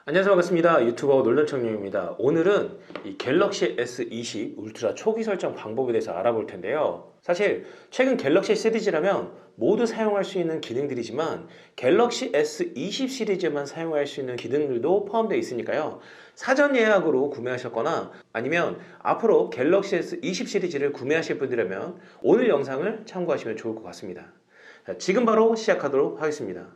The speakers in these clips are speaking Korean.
안녕하세요. 반갑습니다. 유튜버 놀던청룡입니다. 오늘은 이 갤럭시 S20 울트라 초기 설정 방법에 대해서 알아볼 텐데요. 사실 최근 갤럭시 시리즈라면 모두 사용할 수 있는 기능들이지만 갤럭시 S20 시리즈만 사용할 수 있는 기능들도 포함되어 있으니까요. 사전 예약으로 구매하셨거나 아니면 앞으로 갤럭시 S20 시리즈를 구매하실 분들이라면 오늘 영상을 참고하시면 좋을 것 같습니다. 자, 지금 바로 시작하도록 하겠습니다.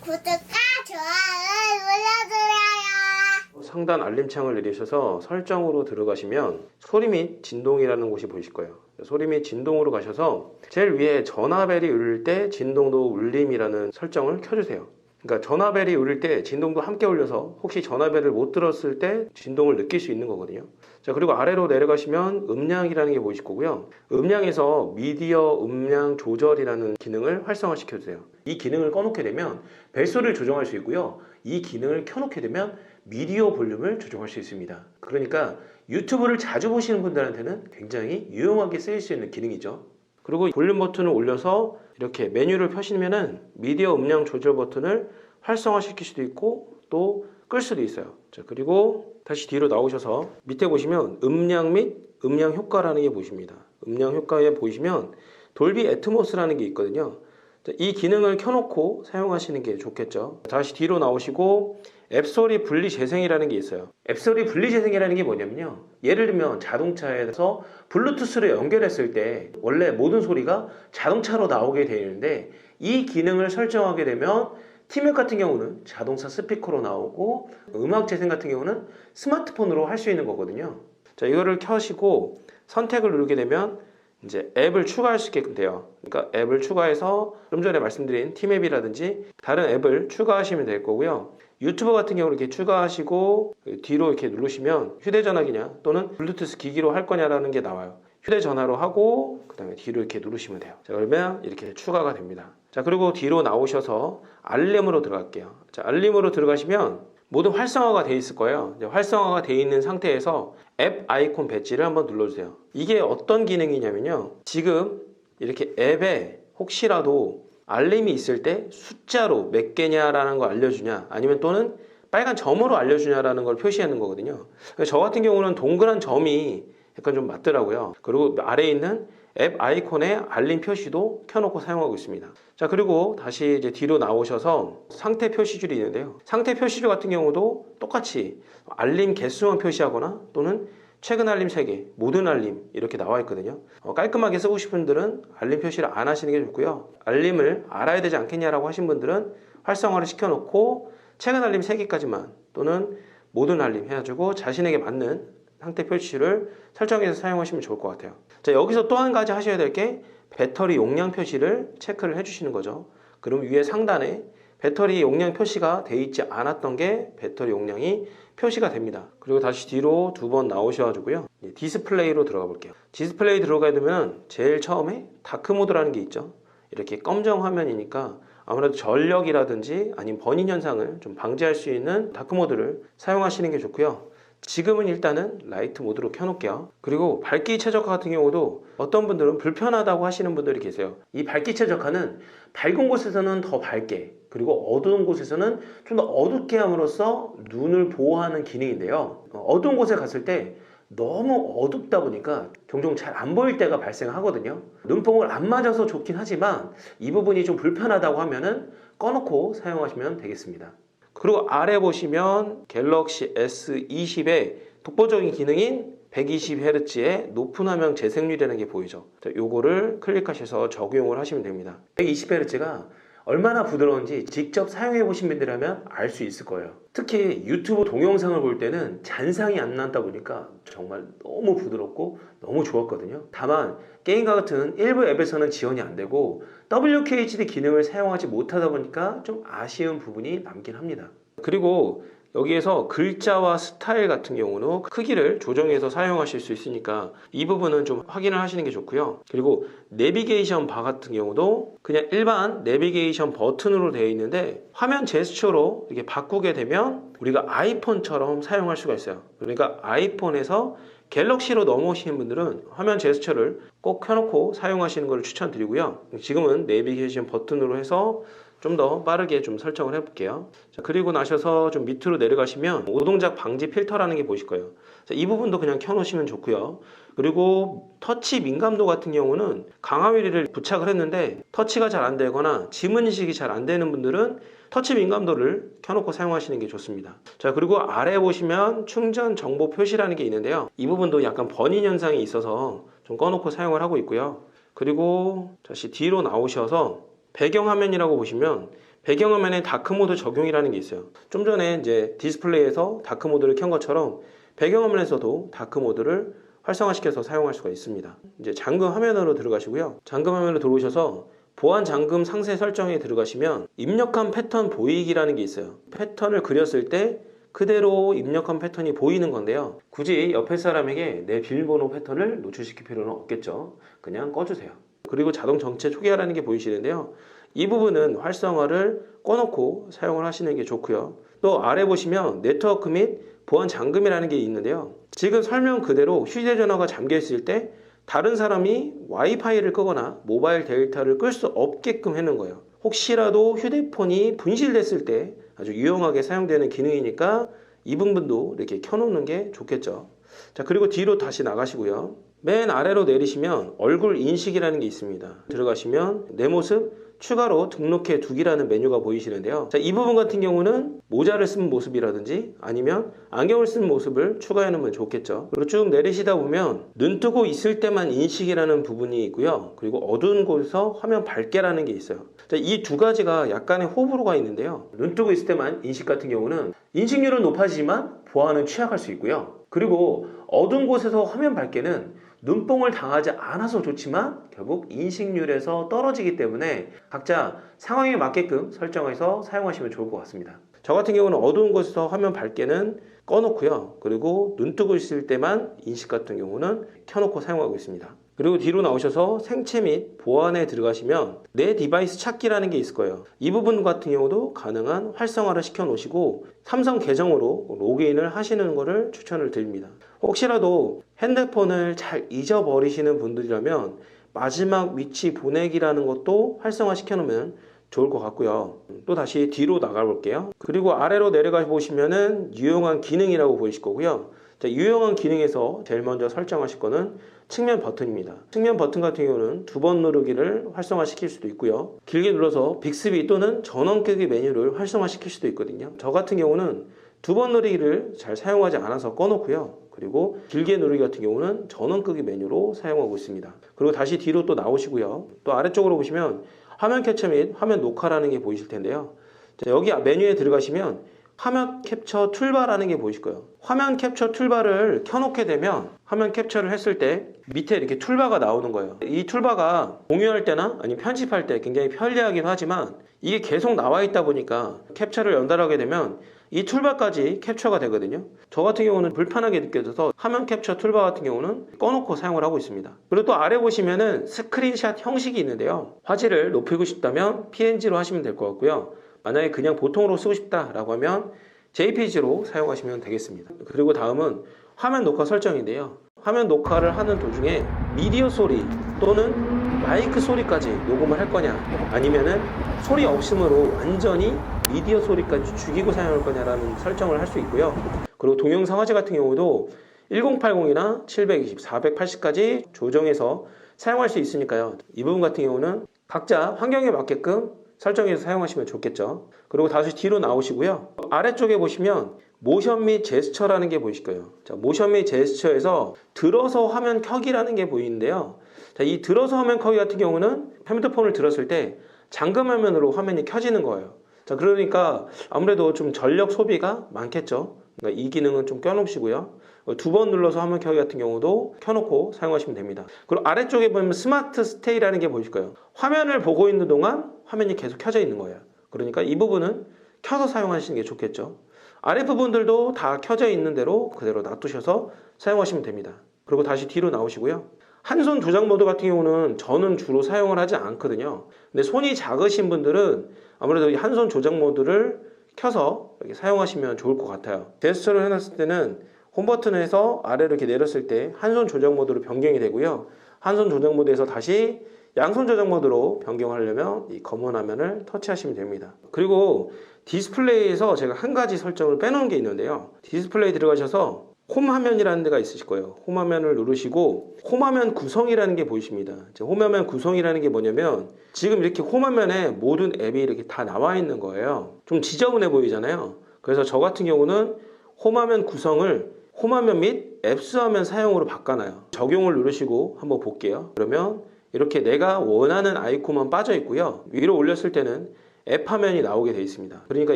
구독과 좋아요를 눌러주세요. 상단 알림창을 내리셔서 설정으로 들어가시면 소리 및 진동이라는 곳이 보이실 거예요. 소리 및 진동으로 가셔서 제일 위에 전화벨이 울릴 때 진동도 울림이라는 설정을 켜주세요. 그러니까 전화벨이 울릴 때 진동도 함께 울려서 혹시 전화벨을 못 들었을 때 진동을 느낄 수 있는 거거든요. 자, 그리고 아래로 내려가시면 음량이라는 게 보이실 거고요. 음량에서 미디어 음량 조절이라는 기능을 활성화시켜 주세요. 이 기능을 꺼놓게 되면 벨소리를 조정할 수 있고요. 이 기능을 켜놓게 되면 미디어 볼륨을 조정할 수 있습니다. 그러니까 유튜브를 자주 보시는 분들한테는 굉장히 유용하게 쓰일 수 있는 기능이죠. 그리고 볼륨 버튼을 올려서 이렇게 메뉴를 펴시면은 미디어 음량 조절 버튼을 활성화시킬 수도 있고 또 끌 수도 있어요. 자, 그리고 다시 뒤로 나오셔서 밑에 보시면 음량 및 음량 효과라는 게 보십니다. 음량 효과에 보시면 돌비 애트모스라는 게 있거든요. 자, 이 기능을 켜놓고 사용하시는 게 좋겠죠. 다시 뒤로 나오시고 앱소리 분리 재생이라는 게 있어요. 앱소리 분리 재생이라는 게 뭐냐면요, 예를 들면 자동차에서 블루투스를 연결했을 때 원래 모든 소리가 자동차로 나오게 되어 있는데 이 기능을 설정하게 되면 티맵 같은 경우는 자동차 스피커로 나오고 음악 재생 같은 경우는 스마트폰으로 할 수 있는 거거든요. 자, 이거를 켜시고 선택을 누르게 되면 이제 앱을 추가할 수 있게끔 돼요. 그러니까 앱을 추가해서 좀 전에 말씀드린 티맵이라든지 다른 앱을 추가하시면 될 거고요. 유튜버 같은 경우 이렇게 추가하시고 뒤로 이렇게 누르시면 휴대전화기냐 또는 블루투스 기기로 할 거냐라는 게 나와요. 휴대전화로 하고 그 다음에 뒤로 이렇게 누르시면 돼요. 자, 그러면 이렇게 추가가 됩니다. 자, 그리고 뒤로 나오셔서 알림으로 들어갈게요. 자, 알림으로 들어가시면 모두 활성화가 되어 있을 거예요. 활성화가 되어 있는 상태에서 앱 아이콘 배지를 한번 눌러주세요. 이게 어떤 기능이냐면요, 지금 이렇게 앱에 혹시라도 알림이 있을 때 숫자로 몇 개냐라는 걸 알려주냐 아니면 또는 빨간 점으로 알려주냐라는 걸 표시하는 거거든요. 저 같은 경우는 동그란 점이 약간 좀 맞더라고요. 그리고 아래에 있는 앱 아이콘의 알림 표시도 켜놓고 사용하고 있습니다. 자, 그리고 다시 이제 뒤로 나오셔서 상태 표시줄이 있는데요. 상태 표시줄 같은 경우도 똑같이 알림 개수만 표시하거나 또는 최근 알림 3개, 모든 알림 이렇게 나와 있거든요. 깔끔하게 쓰고 싶은 분들은 알림 표시를 안 하시는 게 좋고요. 알림을 알아야 되지 않겠냐라고 하신 분들은 활성화를 시켜놓고 최근 알림 3개까지만 또는 모든 알림 해가지고 자신에게 맞는 상태 표시를 설정해서 사용하시면 좋을 것 같아요. 자, 여기서 또 한 가지 하셔야 될 게 배터리 용량 표시를 체크를 해주시는 거죠. 그럼 위에 상단에 배터리 용량 표시가 되어 있지 않았던 게 배터리 용량이 표시가 됩니다. 그리고 다시 뒤로 2번 나오셔가지고요, 디스플레이로 들어가 볼게요. 디스플레이 들어가야 되면 제일 처음에 다크 모드라는 게 있죠. 이렇게 검정 화면이니까 아무래도 전력이라든지 아니면 번인 현상을 좀 방지할 수 있는 다크 모드를 사용하시는 게 좋고요. 지금은 일단은 라이트 모드로 켜놓을게요. 그리고 밝기 최적화 같은 경우도 어떤 분들은 불편하다고 하시는 분들이 계세요. 이 밝기 최적화는 밝은 곳에서는 더 밝게, 그리고 어두운 곳에서는 좀 더 어둡게 함으로써 눈을 보호하는 기능인데요. 어두운 곳에 갔을 때 너무 어둡다 보니까 종종 잘 안 보일 때가 발생하거든요. 눈뽕을 안 맞아서 좋긴 하지만 이 부분이 좀 불편하다고 하면은 꺼놓고 사용하시면 되겠습니다. 그리고 아래 보시면 갤럭시 S20의 독보적인 기능인 120Hz의 높은 화면 재생률이라는 게 보이죠. 요거를 클릭하셔서 적용을 하시면 됩니다. 120Hz가 얼마나 부드러운지 직접 사용해 보신 분들이라면 알 수 있을 거예요. 특히 유튜브 동영상을 볼 때는 잔상이 안 나다 보니까 정말 너무 부드럽고 너무 좋았거든요. 다만 게임과 같은 일부 앱에서는 지원이 안 되고 WQHD 기능을 사용하지 못하다 보니까 좀 아쉬운 부분이 남긴 합니다. 그리고 여기에서 글자와 스타일 같은 경우는 크기를 조정해서 사용하실 수 있으니까 이 부분은 좀 확인을 하시는 게 좋고요. 그리고 내비게이션 바 같은 경우도 그냥 일반 내비게이션 버튼으로 되어 있는데 화면 제스처로 이렇게 바꾸게 되면 우리가 아이폰처럼 사용할 수가 있어요. 그러니까 아이폰에서 갤럭시로 넘어오시는 분들은 화면 제스처를 꼭 켜놓고 사용하시는 것을 추천드리고요. 지금은 내비게이션 버튼으로 해서 좀 더 빠르게 좀 설정을 해볼게요. 자, 그리고 나셔서 좀 밑으로 내려가시면 오동작 방지 필터라는 게 보실 거예요. 자, 이 부분도 그냥 켜놓으시면 좋고요. 그리고 터치 민감도 같은 경우는 강화유리를 부착을 했는데 터치가 잘 안 되거나 지문 인식이 잘 안 되는 분들은 터치 민감도를 켜놓고 사용하시는 게 좋습니다. 자, 그리고 아래 보시면 충전 정보 표시라는 게 있는데요. 이 부분도 약간 번인 현상이 있어서 좀 꺼놓고 사용을 하고 있고요. 그리고 다시 뒤로 나오셔서 배경화면이라고 보시면 배경화면에 다크모드 적용이라는 게 있어요. 좀 전에 이제 디스플레이에서 다크모드를 켠 것처럼 배경화면에서도 다크모드를 활성화시켜서 사용할 수가 있습니다. 이제 잠금 화면으로 들어가시고요. 잠금 화면으로 들어오셔서 보안 잠금 상세 설정에 들어가시면 입력한 패턴 보이기라는 게 있어요. 패턴을 그렸을 때 그대로 입력한 패턴이 보이는 건데요. 굳이 옆에 사람에게 내 비밀번호 패턴을 노출시킬 필요는 없겠죠. 그냥 꺼주세요. 그리고 자동 정체 초기화라는 게 보이시는데요. 이 부분은 활성화를 꺼놓고 사용을 하시는 게 좋고요. 또 아래 보시면 네트워크 및 보안 잠금이라는 게 있는데요. 지금 설명 그대로 휴대전화가 잠겨 있을 때 다른 사람이 와이파이를 끄거나 모바일 데이터를 끌 수 없게끔 해놓은 거예요. 혹시라도 휴대폰이 분실됐을 때 아주 유용하게 사용되는 기능이니까 이 부분도 이렇게 켜놓는 게 좋겠죠. 자, 그리고 뒤로 다시 나가시고요. 맨 아래로 내리시면 얼굴 인식이라는 게 있습니다. 들어가시면 내 모습 추가로 등록해 두기라는 메뉴가 보이시는데요. 자, 이 부분 같은 경우는 모자를 쓴 모습이라든지 아니면 안경을 쓴 모습을 추가해 놓으면 좋겠죠. 그리고 쭉 내리시다 보면 눈 뜨고 있을 때만 인식이라는 부분이 있고요. 그리고 어두운 곳에서 화면 밝게라는 게 있어요. 자, 이 두 가지가 약간의 호불호가 있는데요. 눈 뜨고 있을 때만 인식 같은 경우는 인식률은 높아지지만 보안은 취약할 수 있고요. 그리고 어두운 곳에서 화면 밝게는 눈뽕을 당하지 않아서 좋지만 결국 인식률에서 떨어지기 때문에 각자 상황에 맞게끔 설정해서 사용하시면 좋을 것 같습니다. 저 같은 경우는 어두운 곳에서 화면 밝게는 꺼놓고요. 그리고 눈 뜨고 있을 때만 인식 같은 경우는 켜놓고 사용하고 있습니다. 그리고 뒤로 나오셔서 생체 및 보안에 들어가시면 내 디바이스 찾기라는 게 있을 거예요. 이 부분 같은 경우도 가능한 활성화를 시켜 놓으시고 삼성 계정으로 로그인을 하시는 것을 추천을 드립니다. 혹시라도 핸드폰을 잘 잊어버리시는 분들이라면 마지막 위치 보내기라는 것도 활성화 시켜 놓으면 좋을 것 같고요. 또 다시 뒤로 나가 볼게요. 그리고 아래로 내려가 보시면은 유용한 기능이라고 보이실 거고요. 자, 유용한 기능에서 제일 먼저 설정하실 거는 측면 버튼입니다. 측면 버튼 같은 경우는 두 번 누르기를 활성화시킬 수도 있고요. 길게 눌러서 빅스비 또는 전원 끄기 메뉴를 활성화시킬 수도 있거든요. 저 같은 경우는 두 번 누르기를 잘 사용하지 않아서 꺼놓고요. 그리고 길게 누르기 같은 경우는 전원 끄기 메뉴로 사용하고 있습니다. 그리고 다시 뒤로 또 나오시고요. 또 아래쪽으로 보시면 화면 캡처 및 화면 녹화라는 게 보이실 텐데요. 자, 여기 메뉴에 들어가시면 화면 캡처 툴바라는 게 보이실 거예요. 화면 캡처 툴바를 켜놓게 되면 화면 캡처를 했을 때 밑에 이렇게 툴바가 나오는 거예요. 이 툴바가 공유할 때나 아니면 편집할 때 굉장히 편리하긴 하지만 이게 계속 나와 있다 보니까 캡처를 연달하게 되면 이 툴바까지 캡처가 되거든요. 저 같은 경우는 불편하게 느껴져서 화면 캡처 툴바 같은 경우는 꺼놓고 사용을 하고 있습니다. 그리고 또 아래 보시면은 스크린샷 형식이 있는데요. 화질을 높이고 싶다면 PNG로 하시면 될 것 같고요. 만약에 그냥 보통으로 쓰고 싶다라고 하면 JPG로 사용하시면 되겠습니다. 그리고 다음은 화면 녹화 설정인데요. 화면 녹화를 하는 도중에 미디어 소리 또는 마이크 소리까지 녹음을 할 거냐 아니면은 소리 없음으로 완전히 미디어 소리까지 죽이고 사용할 거냐라는 설정을 할 수 있고요. 그리고 동영상 화질 같은 경우도 1080이나 720, 480까지 조정해서 사용할 수 있으니까요. 이 부분 같은 경우는 각자 환경에 맞게끔 설정해서 사용하시면 좋겠죠. 그리고 다시 뒤로 나오시고요. 아래쪽에 보시면 모션 및 제스처라는 게 보이실 거예요. 자, 모션 및 제스처에서 들어서 화면 켜기라는 게 보이는데요. 자, 이 들어서 화면 켜기 같은 경우는 핸드폰을 들었을 때 잠금 화면으로 화면이 켜지는 거예요. 자, 그러니까 아무래도 좀 전력 소비가 많겠죠. 그러니까 이 기능은 좀 껴놓으시고요. 두 번 눌러서 화면 켜기 같은 경우도 켜놓고 사용하시면 됩니다. 그리고 아래쪽에 보면 스마트 스테이라는 게 보이실 거예요. 화면을 보고 있는 동안 화면이 계속 켜져 있는 거예요. 그러니까 이 부분은 켜서 사용하시는 게 좋겠죠. 아래 부분들도 다 켜져 있는 대로 그대로 놔두셔서 사용하시면 됩니다. 그리고 다시 뒤로 나오시고요. 한 손 조작 모드 같은 경우는 저는 주로 사용을 하지 않거든요. 근데 손이 작으신 분들은 아무래도 한 손 조작 모드를 켜서 이렇게 사용하시면 좋을 것 같아요. 제스처를 해놨을 때는 홈 버튼에서 아래로 이렇게 내렸을 때 한 손 조작 모드로 변경이 되고요. 한 손 조작 모드에서 다시 양손 조정 모드로 변경하려면 이 검은 화면을 터치하시면 됩니다. 그리고 디스플레이에서 제가 한 가지 설정을 빼놓은 게 있는데요. 디스플레이 들어가셔서 홈 화면이라는 데가 있으실 거예요. 홈 화면을 누르시고 홈 화면 구성이라는 게 보이십니다. 홈 화면 구성이라는 게 뭐냐면 지금 이렇게 홈 화면에 모든 앱이 이렇게 다 나와 있는 거예요. 좀 지저분해 보이잖아요. 그래서 저 같은 경우는 홈 화면 구성을 홈 화면 및 앱스 화면 사용으로 바꿔놔요. 적용을 누르시고 한번 볼게요. 그러면 이렇게 내가 원하는 아이콘만 빠져 있고요. 위로 올렸을 때는 앱 화면이 나오게 되어 있습니다. 그러니까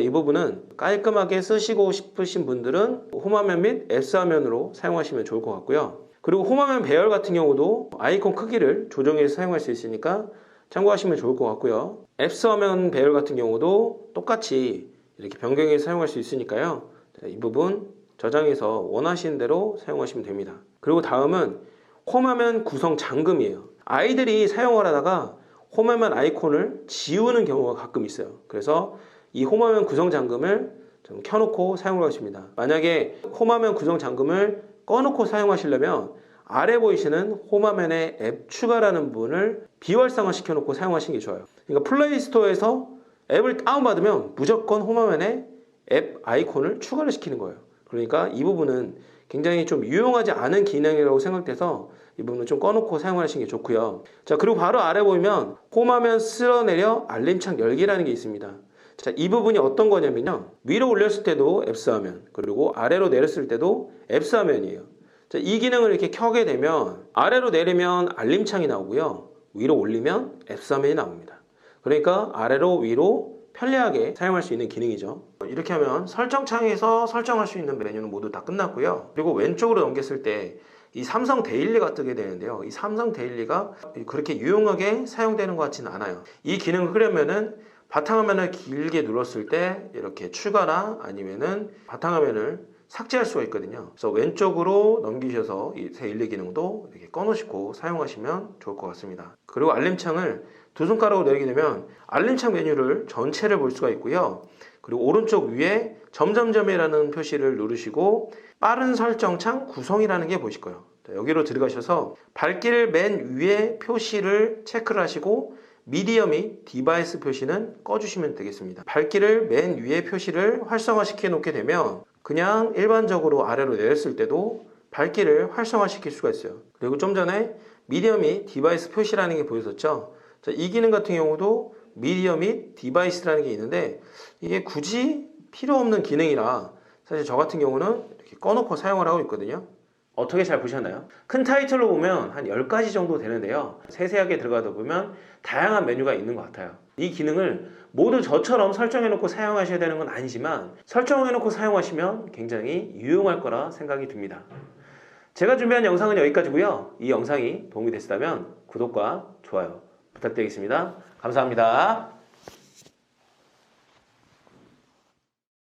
이 부분은 깔끔하게 쓰시고 싶으신 분들은 홈 화면 및 앱스 화면으로 사용하시면 좋을 것 같고요. 그리고 홈 화면 배열 같은 경우도 아이콘 크기를 조정해서 사용할 수 있으니까 참고하시면 좋을 것 같고요. 앱스 화면 배열 같은 경우도 똑같이 이렇게 변경해서 사용할 수 있으니까요. 이 부분 저장해서 원하시는 대로 사용하시면 됩니다. 그리고 다음은 홈 화면 구성 잠금이에요. 아이들이 사용을 하다가 홈화면 아이콘을 지우는 경우가 가끔 있어요. 그래서 이 홈화면 구성 잠금을 좀 켜놓고 사용을 하십니다. 만약에 홈화면 구성 잠금을 꺼놓고 사용하시려면 아래 보이시는 홈화면에 앱 추가라는 부분을 비활성화 시켜놓고 사용하시는 게 좋아요. 그러니까 플레이 스토어에서 앱을 다운받으면 무조건 홈화면에 앱 아이콘을 추가를 시키는 거예요. 그러니까 이 부분은 굉장히 좀 유용하지 않은 기능이라고 생각돼서 이 부분은 좀 꺼놓고 사용하시는 게 좋고요. 자, 그리고 바로 아래 보면 홈화면 쓸어내려 알림창 열기라는 게 있습니다. 자, 이 부분이 어떤 거냐면요. 위로 올렸을 때도 앱스 화면, 그리고 아래로 내렸을 때도 앱스 화면이에요. 자, 이 기능을 이렇게 켜게 되면 아래로 내리면 알림창이 나오고요. 위로 올리면 앱스 화면이 나옵니다. 그러니까 아래로 위로 편리하게 사용할 수 있는 기능이죠. 이렇게 하면 설정창에서 설정할 수 있는 메뉴는 모두 다 끝났고요. 그리고 왼쪽으로 넘겼을 때 이 삼성 데일리가 뜨게 되는데요. 이 삼성 데일리가 그렇게 유용하게 사용되는 것 같지는 않아요. 이 기능을 끄려면은 바탕화면을 길게 눌렀을 때 이렇게 추가나 아니면은 바탕화면을 삭제할 수가 있거든요. 그래서 왼쪽으로 넘기셔서 이 데일리 기능도 이렇게 꺼놓으시고 사용하시면 좋을 것 같습니다. 그리고 알림창을 두 손가락으로 내리게 되면 알림창 메뉴를 전체를 볼 수가 있고요. 그리고 오른쪽 위에 점점점이라는 표시를 누르시고 빠른 설정창 구성이라는 게 보이실 거예요. 여기로 들어가셔서 밝기를 맨 위에 표시를 체크를 하시고 미디어 및 디바이스 표시는 꺼주시면 되겠습니다. 밝기를 맨 위에 표시를 활성화시켜 놓게 되면 그냥 일반적으로 아래로 내렸을 때도 밝기를 활성화시킬 수가 있어요. 그리고 좀 전에 미디어 및 디바이스 표시라는 게 보였었죠. 자, 이 기능 같은 경우도 미디어 및 디바이스라는 게 있는데 이게 굳이 필요 없는 기능이라 사실 저 같은 경우는 이렇게 꺼놓고 사용을 하고 있거든요. 어떻게 잘 보셨나요? 큰 타이틀로 보면 한 10가지 정도 되는데요. 세세하게 들어가다 보면 다양한 메뉴가 있는 것 같아요. 이 기능을 모두 저처럼 설정해놓고 사용하셔야 되는 건 아니지만 설정해놓고 사용하시면 굉장히 유용할 거라 생각이 듭니다. 제가 준비한 영상은 여기까지고요. 이 영상이 도움이 됐다면 구독과 좋아요 부탁드리겠습니다. 감사합니다.